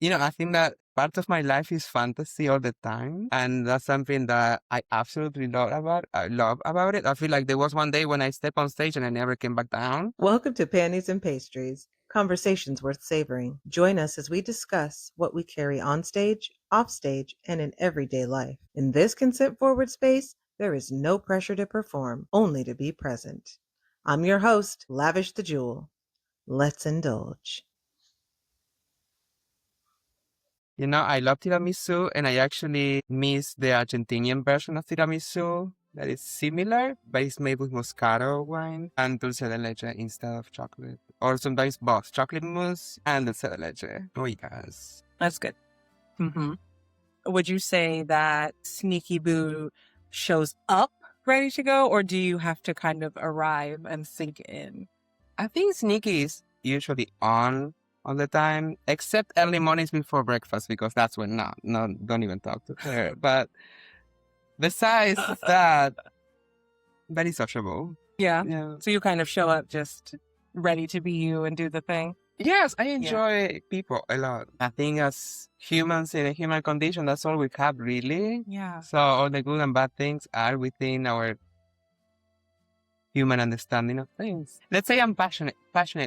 I think that part of my life is fantasy all the time. And that's something that I absolutely love about it. I feel like there was one day when I stepped on stage and I never came back down. Welcome to Panties and Pastries, conversations worth savoring. Join us as we discuss what we carry on stage, off stage, and in everyday life. In this consent forward space, there is no pressure to perform, only to be present. I'm your host, Lavish the Jewel. Let's indulge. I love tiramisu, and I actually miss the Argentinian version of tiramisu that is similar, but it's made with Moscato wine and dulce de leche instead of chocolate. Or sometimes both chocolate mousse and dulce de leche. Oh, yes. That's good. Mm-hmm. Would you say that Sneaky Boo shows up ready to go, or do you have to kind of arrive and sink in? I think Sneaky is usually on all the time, except early mornings before breakfast, because that's when no, don't even talk to her. But besides that, very sociable. Yeah. So you kind of show up just ready to be you and do the thing. Yes, I enjoy people a lot. I think as humans in a human condition, that's all we have, really. Yeah. So all the good and bad things are within our human understanding of things. Let's say I'm passionate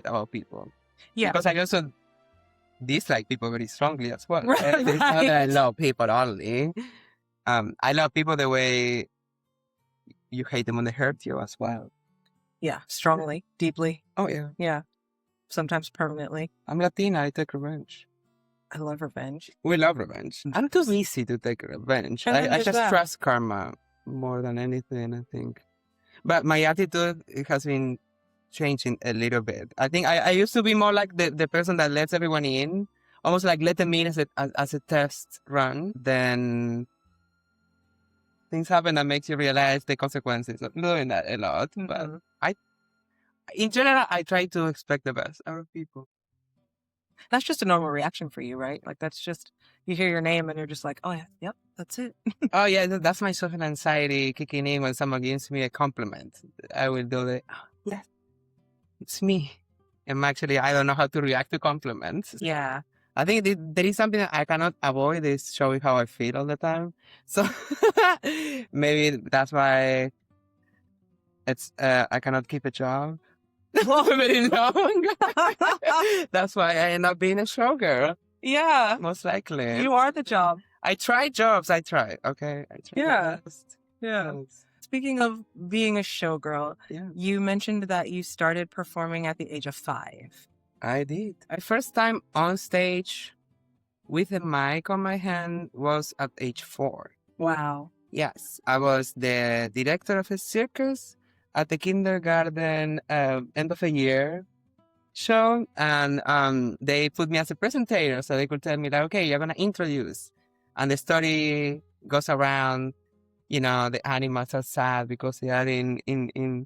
about people. Yeah. Because I also dislike people very strongly as well. Right. It's not that I love people only. I love people the way you hate them when they hurt you as well. Yeah, strongly, deeply. Oh, yeah. Yeah, sometimes permanently. I'm Latina. I take revenge. I love revenge. We love revenge. I'm too easy to take revenge. I just trust karma more than anything, I think. But my attitude, it has been changing a little bit. I think I used to be more like the person that lets everyone in, almost like let them in as a test run. Then things happen that makes you realize the consequences of doing that a lot. Mm-hmm. But in general, I try to expect the best out of people. That's just a normal reaction for you, right? Like that's just, you hear your name and you're just like, oh yeah, yep, that's it. Oh yeah, that's my social anxiety kicking in when someone gives me a compliment. I will do the, oh, yes, it's me. And actually, I don't know how to react to compliments. Yeah. I think there is something that I cannot avoid is showing how I feel all the time. So maybe that's why I cannot keep a job very long. That's why I end up being a showgirl. Yeah. Most likely. You are the job. I try jobs. I try. Okay. I try. Yeah. Yeah. Speaking of being a showgirl, you mentioned that you started performing at the age of 5. I did. My first time on stage with a mic on my hand was at age 4. Wow. Yes. I was the director of a circus at the kindergarten end of a year show. And they put me as a presenter so they could tell me that, okay, you're going to introduce. And the story goes around, the animals are sad because they are in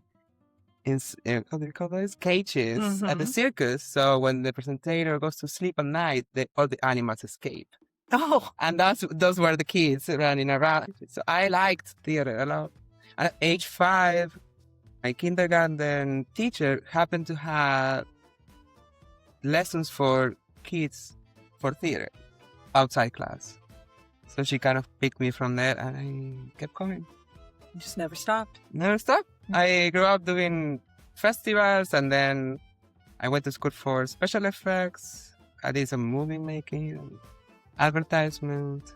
how do you call those? Cages at the circus. So when the presenter goes to sleep at night, all the animals escape. Oh. And those were the kids running around. So I liked theater a lot. At age 5, my kindergarten teacher happened to have lessons for kids for theater outside class. So she kind of picked me from there and I kept going. You just never stopped. Never stopped. I grew up doing festivals and then I went to school for special effects. I did some movie making, advertisement.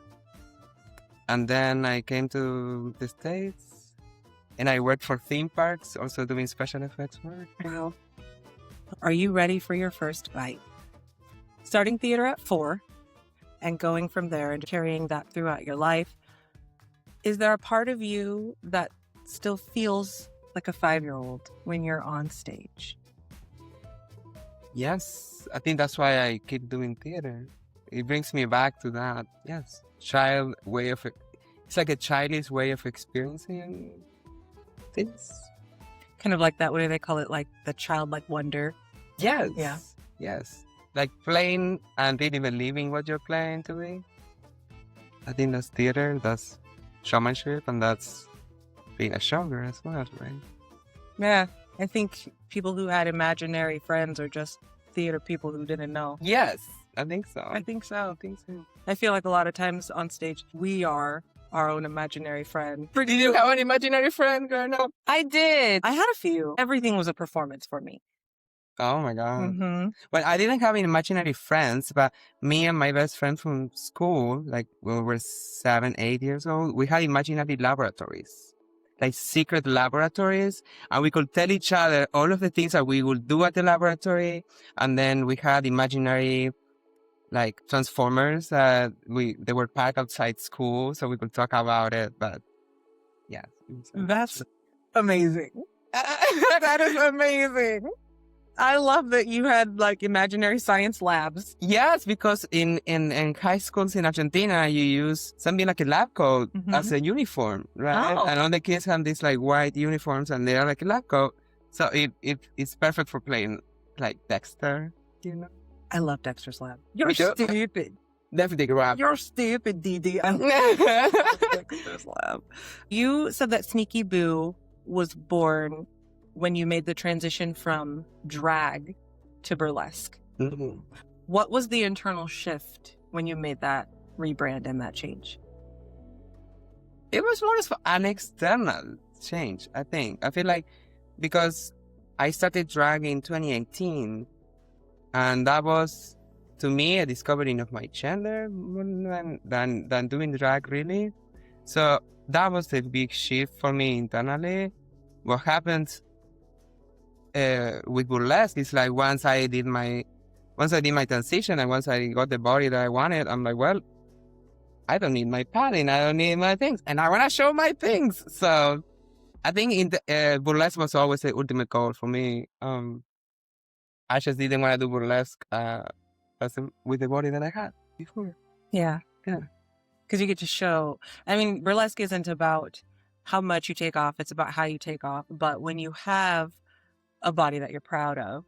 And then I came to the States and I worked for theme parks, also doing special effects work. Wow. Are you ready for your first bite? Starting theater at 4 and going from there and carrying that throughout your life. Is there a part of you that still feels like a 5-year-old when you're on stage? Yes, I think that's why I keep doing theater. It brings me back to that. Yes, it's like a childish way of experiencing things. Kind of like that, what do they call it? Like the childlike wonder. Yes. Yeah. Yes. Like playing and really believing what you're playing to be. I think that's theater, that's showmanship, and that's being a showgirl as well, right? Yeah. I think people who had imaginary friends are just theater people who didn't know. Yes. I think so. I think so. I think so. I feel like a lot of times on stage, we are our own imaginary friend. Did you have an imaginary friend growing up? I did. I had a few. Everything was a performance for me. Oh my God. Mm-hmm. Well, I didn't have any imaginary friends, but me and my best friend from school, like when we were 7, 8 years old, we had imaginary laboratories, like secret laboratories. And we could tell each other all of the things that we would do at the laboratory. And then we had imaginary like transformers that they were parked outside school, so we could talk about it. But yeah. That's amazing. That is amazing. I love that you had like imaginary science labs. Yes, because in high schools in Argentina, you use something like a lab coat as a uniform, right? Oh. And all the kids have these like white uniforms and they are like a lab coat. So it's perfect for playing like Dexter, you know? I love Dexter's Lab. You're do? stupid. Definitely grab. You're stupid, Dee. I love Dexter's Lab. You said that Sneaky Boo was born when you made the transition from drag to burlesque. Mm-hmm. What was the internal shift when you made that rebrand and that change? It was more of an external change, I think. I feel like because I started drag in 2018, and that was, to me, a discovering of my gender more than doing drag, really. So that was a big shift for me internally. What happened with burlesque is like once I did my transition and once I got the body that I wanted, I'm like, well, I don't need my padding, I don't need my things, and I want to show my things. So I think in the burlesque was always the ultimate goal for me. I just didn't want to do burlesque with the body that I had before. Yeah. Yeah. Because you get to show, I mean, burlesque isn't about how much you take off, it's about how you take off. But when you have a body that you're proud of,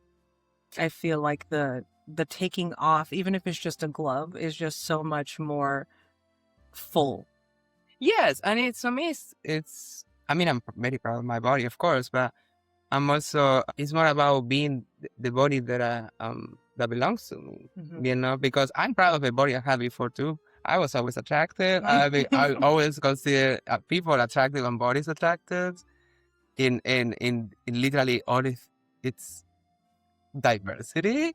I feel like the taking off, even if it's just a glove, is just so much more full. Yes, and it's for me, it's I mean, I'm very proud of my body, of course, but I'm also, it's more about being the body that that belongs to me, you know, because I'm proud of the body I had before too. I was always attractive. I always consider people attractive and bodies attractive in literally all its diversity.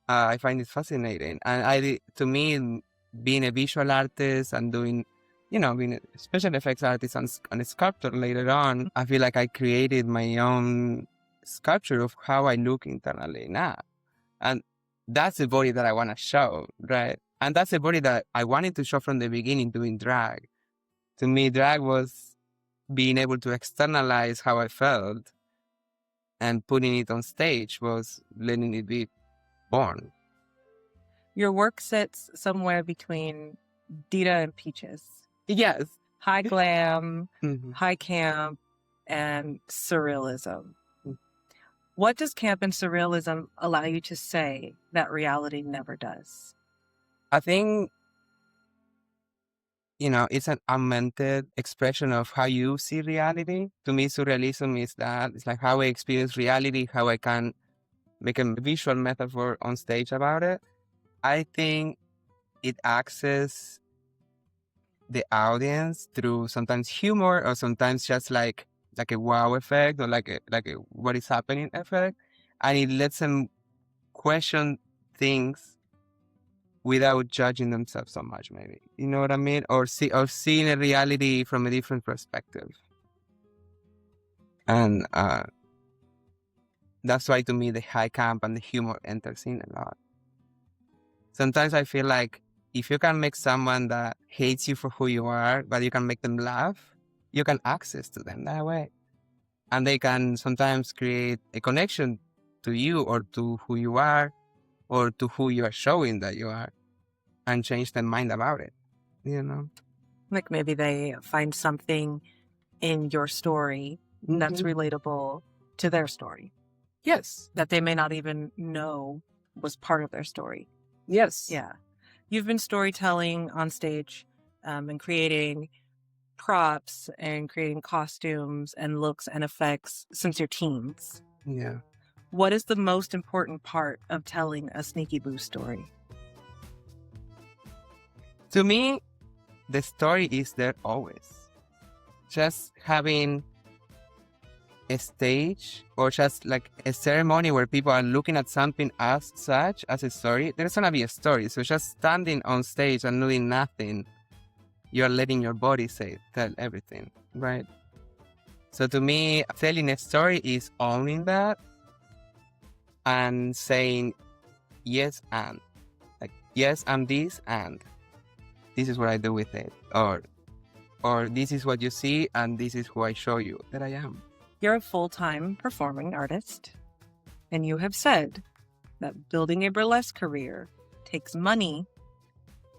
I find it fascinating. And to me, being a visual artist and doing, you know, being a special effects artist and a sculptor later on, I feel like I created my own sculpture of how I look internally now. And that's the body that I want to show, right? And that's the body that I wanted to show from the beginning doing drag. To me, drag was being able to externalize how I felt, and putting it on stage was letting it be born. Your work sits somewhere between Dita and Peaches. Yes. High glam, Mm-hmm. high camp, and surrealism. What does camp and surrealism allow you to say that reality never does? I think, you know, it's an augmented expression of how you see reality. To me, surrealism is that. It's like how I experience reality, how I can make a visual metaphor on stage about it. I think it accesses the audience through sometimes humor or sometimes just like a wow effect or like a what is happening effect. And it lets them question things without judging themselves so much, maybe. You know what I mean? Or seeing a reality from a different perspective. And that's why, to me, the high camp and the humor enters in a lot. Sometimes I feel like if you can make someone that hates you for who you are, but you can make them laugh, you can access to them that way. And they can sometimes create a connection to you or to who you are or to who you are showing that you are, and change their mind about it, you know? Like maybe they find something in your story that's relatable to their story. Yes. That they may not even know was part of their story. Yes. Yeah. You've been storytelling on stage and creating props and creating costumes and looks and effects since your teens. Yeah. What is the most important part of telling a Sneaky Boo story? To me, the story is there always. Just having a stage or just like a ceremony where people are looking at something as such, as a story, there's gonna be a story. So just standing on stage and doing nothing, you're letting your body tell everything, right? So to me, telling a story is owning that and saying, yes, and like, yes, I'm this, and this is what I do with it. Or this is what you see, and this is who I show you that I am. You're a full-time performing artist, and you have said that building a burlesque career takes money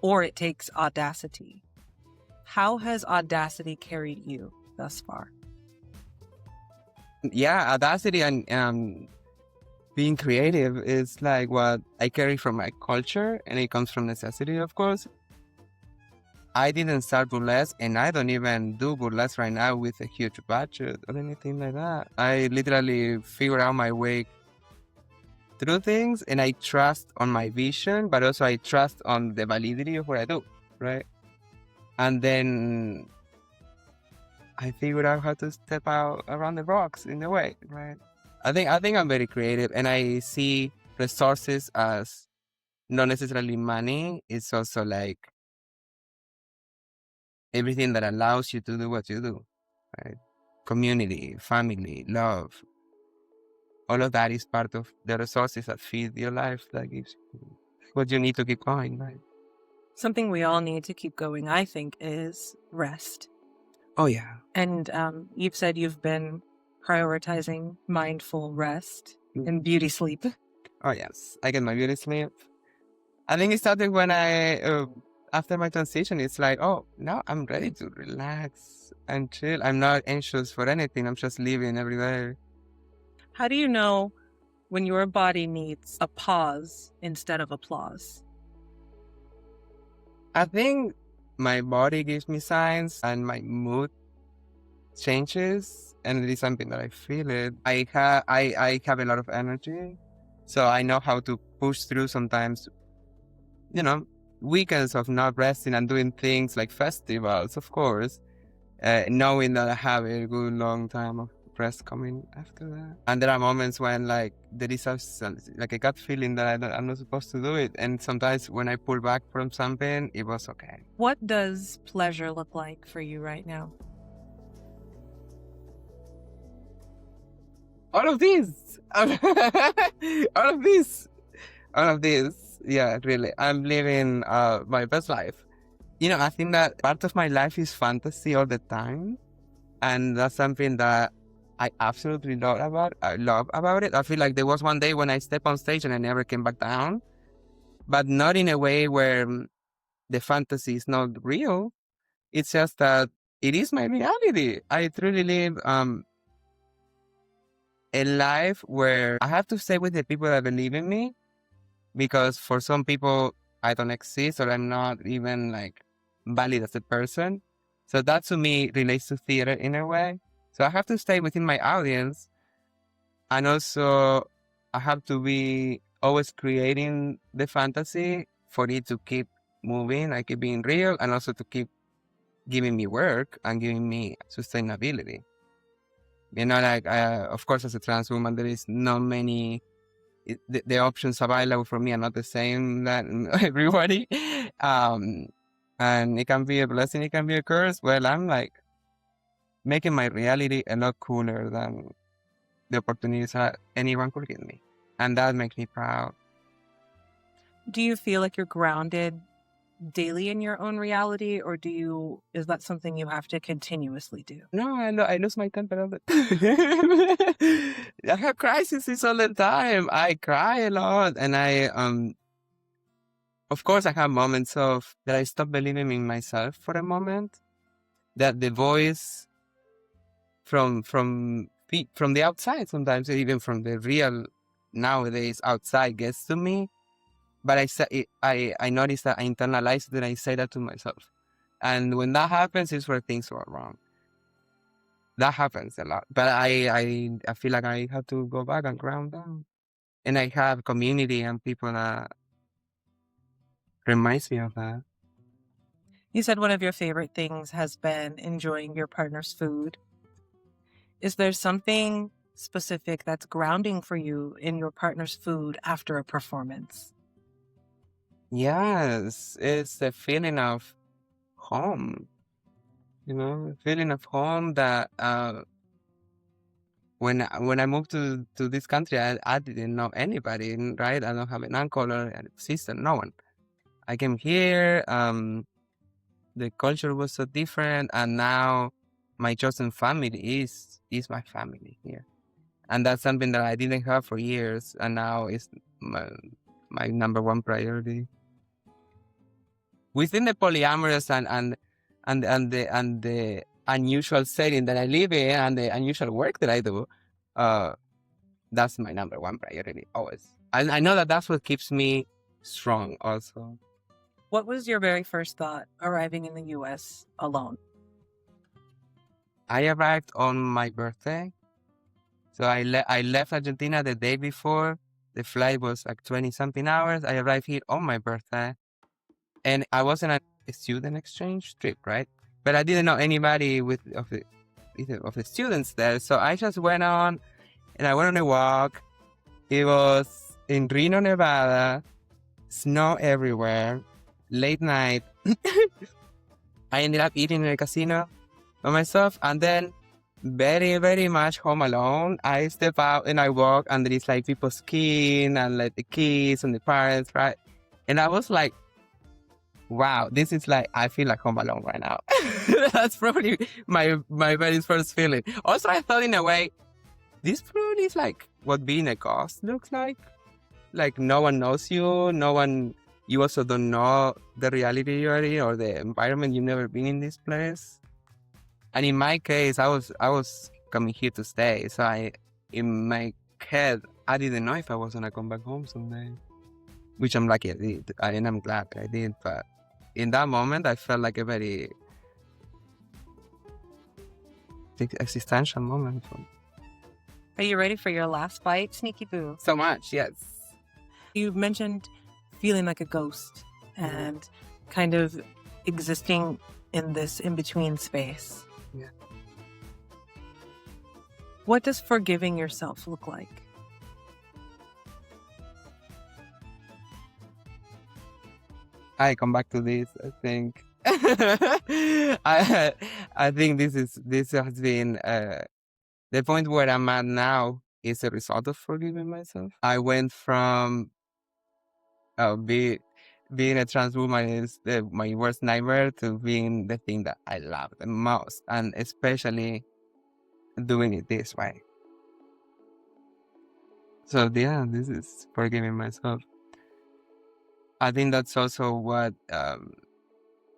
or it takes audacity. How has audacity carried you thus far? Yeah, audacity and being creative is like what I carry from my culture, and it comes from necessity, of course. I didn't start burlesque, and I don't even do burlesque right now with a huge budget or anything like that. I literally figure out my way through things, and I trust on my vision, but also I trust on the validity of what I do, right? And then I figured out how to step out around the rocks in a way, right? I think I'm very creative, and I see resources as not necessarily money. It's also like everything that allows you to do what you do, right? Community, family, love. All of that is part of the resources that feed your life, that gives you what you need to keep going, right? Something we all need to keep going, I think, is rest. Oh, yeah. And you've said you've been prioritizing mindful rest and beauty sleep. Oh, yes. I get my beauty sleep. I think it started when after my transition, it's like, oh, now I'm ready to relax and chill. I'm not anxious for anything. I'm just living every day. How do you know when your body needs a pause instead of applause? I think my body gives me signs and my mood changes, and it is something that I feel it. I have a lot of energy, so I know how to push through sometimes, weekends of not resting and doing things like festivals, of course, knowing that I have a good long time of rest coming after that. And there are moments when like there is like a gut feeling that I'm not supposed to do it, and sometimes when I pull back from something, it was okay. What does pleasure look like for you right now? All of these. Yeah, really. I'm living my best life. I think that part of my life is fantasy all the time. And that's something that I absolutely love about it. I feel like there was one day when I stepped on stage and I never came back down. But not in a way where the fantasy is not real. It's just that it is my reality. I truly live a life where I have to stay with the people that believe in me, because for some people I don't exist, or I'm not even like valid as a person. So that to me relates to theater in a way. So I have to stay within my audience, and also I have to be always creating the fantasy for it to keep moving, like it being real, and also to keep giving me work and giving me sustainability. Of course, as a trans woman, there is not many, the options available for me are not the same that everybody. And it can be a blessing, it can be a curse. Well, I'm like making my reality a lot cooler than the opportunities that anyone could give me. And that makes me proud. Do you feel like you're grounded daily in your own reality, or is that something you have to continuously do? No, I lose my temper all the time. I have crises all the time. I cry a lot, and of course, I have moments of that I stop believing in myself for a moment. That the voice from the outside, sometimes even from the real nowadays outside, gets to me. But I notice that I internalize it and I say that to myself. And when that happens, is where things go wrong. That happens a lot. But I feel like I have to go back and ground down. And I have community and people that reminds me of that. You said one of your favorite things has been enjoying your partner's food. Is there something specific that's grounding for you in your partner's food after a performance? Yes, it's the feeling of home, feeling of home that when I moved to this country, I didn't know anybody, right? I don't have an uncle or a sister, no one. I came here, the culture was so different, and now my chosen family is my family here. And that's something that I didn't have for years, and now it's my number one priority. Within the polyamorous and the unusual setting that I live in and the unusual work that I do, that's my number one priority always. And I know that that's what keeps me strong also. What was your very first thought arriving in the U.S. alone? I arrived on my birthday. So I left Argentina the day before. The flight was like 20-something hours. I arrived here on my birthday. And I was on a student exchange trip, right? But I didn't know anybody of the students there. So I just went on and I went on a walk. It was in Reno, Nevada. Snow everywhere. Late night. I ended up eating in a casino by myself. And then very, very much home alone. I step out and I walk and there is like people skiing and like the kids and the parents, right? And I was like, wow, this is like, I feel like home alone right now. That's probably my very first feeling. Also, I thought in a way, this probably is like what being a ghost looks like. Like no one knows you, you also don't know the reality you are in or the environment. You've never been in this place. And in my case, I was coming here to stay. So in my head, I didn't know if I was gonna come back home someday. Which I'm lucky I did, and I'm glad I did. But in that moment, I felt like a very existential moment for me. Are you ready for your last bite, Sneaky Boo? So much, yes. You mentioned feeling like a ghost and kind of existing in this in-between space. Yeah. What does forgiving yourself look like? I come back to this, I think. I think this has been the point where I'm at now is a result of forgiving myself. I went from being a trans woman is my worst nightmare to being the thing that I love the most, and especially doing it this way. So yeah, this is forgiving myself. I think that's also what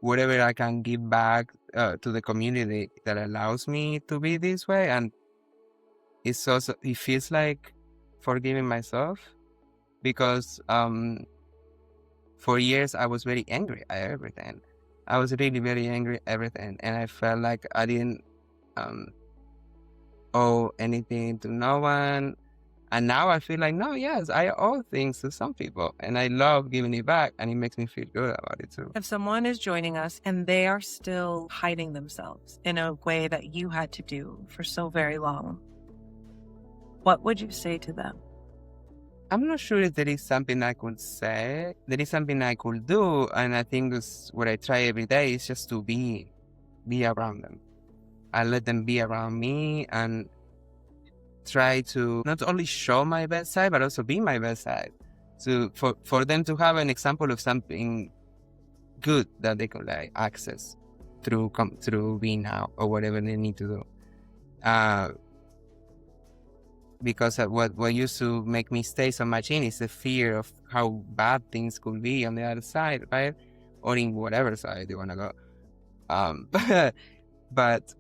whatever I can give back to the community that allows me to be this way, and it feels like forgiving myself because for years I was very angry at everything. I was really very angry at everything, and I felt like I didn't owe anything to no one. And now I feel like, no, yes, I owe things to some people, and I love giving it back, and it makes me feel good about it too. If someone is joining us and they are still hiding themselves in a way that you had to do for so very long, what would you say to them? I'm not sure if there is something I could say. There is something I could do, and I think that's what I try every day is just to be around them. I let them be around me and try to not only show my best side, but also be my best side. So for them to have an example of something good that they could like access through being out or whatever they need to do. Because what used to make me stay so much in is the fear of how bad things could be on the other side, right? Or in whatever side you want to go. But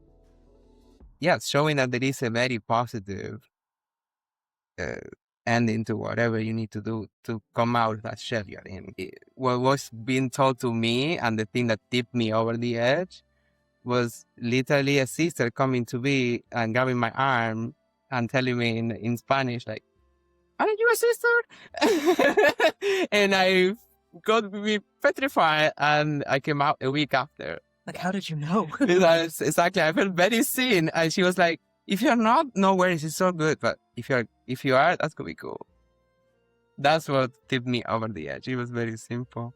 yeah, showing that there is a very positive ending to whatever you need to do to come out of that shell you're in. What was being told to me and the thing that tipped me over the edge was literally a sister coming to me and grabbing my arm and telling me in Spanish, like, "Aren't you a sister?" And I got me petrified, and I came out a week after. Like, how did you know? Because exactly, I felt very seen, and she was like, "If you're not, no worries, it's so good. But if you are, that's gonna be cool." That's what tipped me over the edge. It was very simple.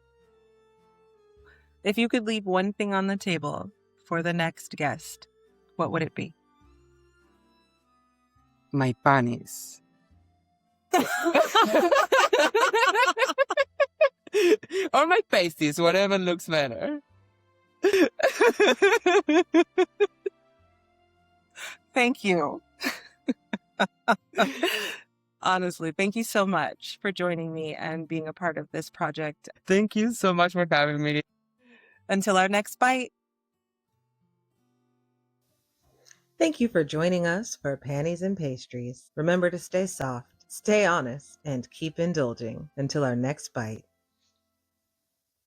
If you could leave one thing on the table for the next guest, what would it be? My panties. Or my pasties, whatever looks better. Thank you. Honestly, thank you so much for joining me and being a part of this project. Thank you so much for having me. Until our next bite. Thank you for joining us for Panties and Pastries. Remember to stay soft, stay honest, and keep indulging. Until our next bite.